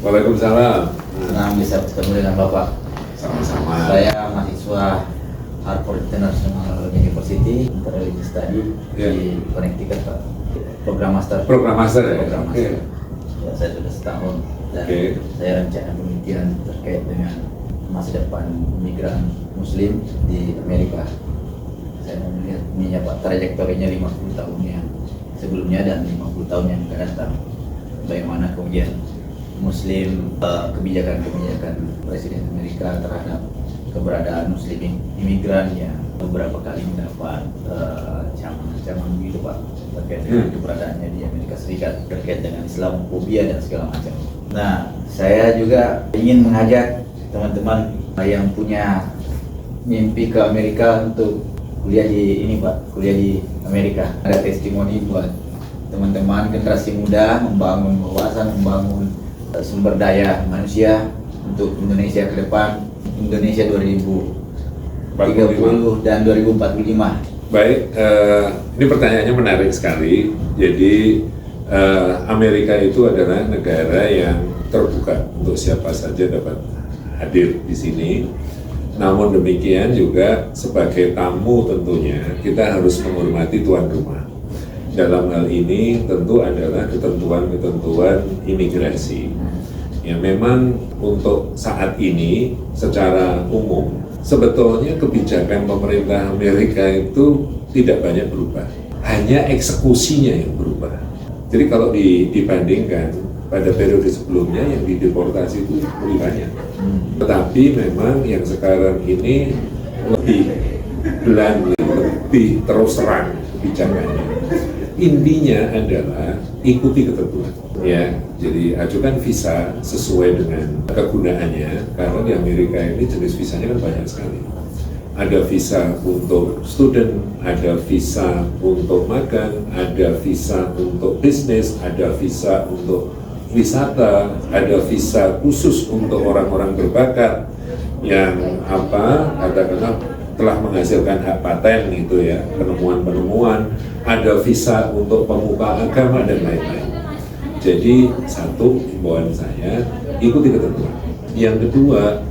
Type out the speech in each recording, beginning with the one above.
Waalaikumsalam. Senang bisa bertemu dengan Bapak. Sama-sama. Saya mahasiswa Harvard International University Interreligious Study di Connecticut, Pak. Program master. Program master ya? Program master. Ya, saya sudah setahun dan saya rencana pemikiran terkait dengan masa depan migran Muslim di Amerika. Saya mau melihat ini ya Pak, trajektorinya 50 tahun yang sebelumnya dan 50 tahun yang akan datang. Bagaimana kemudian Muslim, kebijakan-kebijakan Presiden Amerika terhadap keberadaan Muslim imigran yang beberapa kali mendapat ancaman begitu Pak, terkait dengan keberadaannya di Amerika Serikat, terkait dengan Islamofobia dan segala macam. Nah, saya juga ingin mengajak teman-teman yang punya mimpi ke Amerika untuk kuliah di ini Pak, kuliah di Amerika. Ada testimoni buat teman-teman generasi muda membangun wawasan, membangun sumber daya manusia untuk Indonesia ke depan, Indonesia 2030 dan 2045. Baik, ini pertanyaannya menarik sekali. Jadi Amerika itu adalah negara yang terbuka untuk siapa saja dapat hadir di sini. Namun demikian juga sebagai tamu tentunya kita harus menghormati tuan rumah. Dalam hal ini tentu adalah ketentuan-ketentuan imigrasi. Ya memang untuk saat ini secara umum sebetulnya kebijakan pemerintah Amerika itu tidak banyak berubah. Hanya eksekusinya yang berubah. Jadi kalau dibandingkan pada periode sebelumnya yang dideportasi itu lebih banyak. Tetapi memang yang sekarang ini lebih blunt, lebih terus terang kebijakannya. Intinya adalah ikuti ketentuan. Ya, jadi ajukan visa sesuai dengan kegunaannya, karena di Amerika ini jenis visanya kan banyak sekali. Ada visa untuk student, ada visa untuk magang, ada visa untuk bisnis, ada visa untuk wisata, ada visa khusus untuk orang-orang berbakat yang katakanlah telah menghasilkan hak paten gitu ya, penemuan-penemuan, ada visa untuk pemuka agama dan lain-lain. Jadi satu himbauan saya, ikuti ketentuan. Yang kedua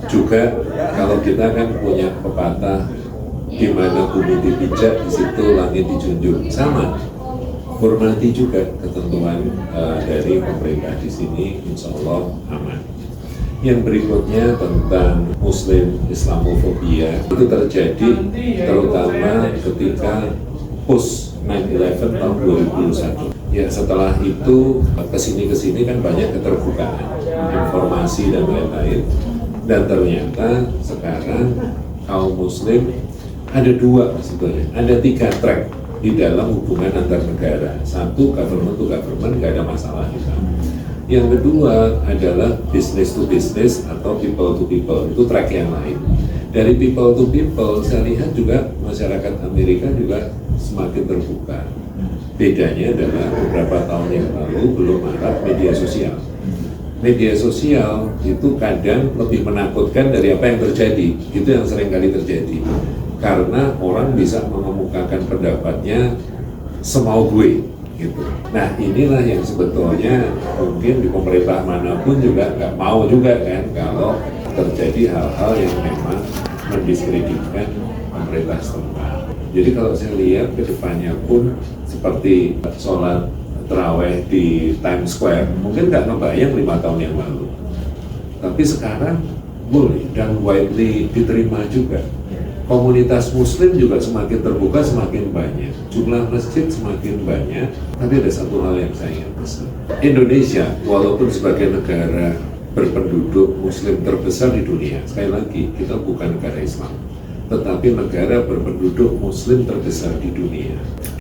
juga kalau kita kan punya pepatah di mana bumi dipijak di situ langit dijunjung, sama. Hormati juga ketentuan dari pemerintah di sini, insya Allah aman. Yang berikutnya tentang Muslim Islamofobia itu terjadi terutama ketika post 9/11 tahun 2001. Ya setelah itu kesini kan banyak keterbukaan informasi dan lain-lain, dan ternyata sekarang kaum Muslim ada dua sebetulnya, ada 3 track di dalam hubungan antar negara. Satu government to government, nggak ada masalah kita. Yang kedua adalah business to business atau people to people, itu track yang lain. Dari people to people, saya lihat juga masyarakat Amerika juga semakin terbuka. Bedanya adalah beberapa tahun yang lalu belum marak media sosial. Media sosial itu kadang lebih menakutkan dari apa yang terjadi. Itu yang sering kali terjadi. Karena orang bisa mengemukakan pendapatnya semau gue. Gitu. Nah inilah yang sebetulnya mungkin di pemerintah manapun juga nggak mau juga kan kalau terjadi hal-hal yang memang mendiskreditkan pemerintah setempat. Jadi kalau saya lihat ke depannya pun seperti sholat terawih di Times Square, mungkin nggak ngebayang 5 tahun yang lalu. Tapi sekarang boleh dan widely diterima juga. Komunitas Muslim juga semakin terbuka, semakin banyak. Jumlah masjid semakin banyak. Tapi ada satu hal yang saya ingin pesan. Indonesia, walaupun sebagai negara berpenduduk Muslim terbesar di dunia, sekali lagi kita bukan negara Islam, tetapi negara berpenduduk Muslim terbesar di dunia.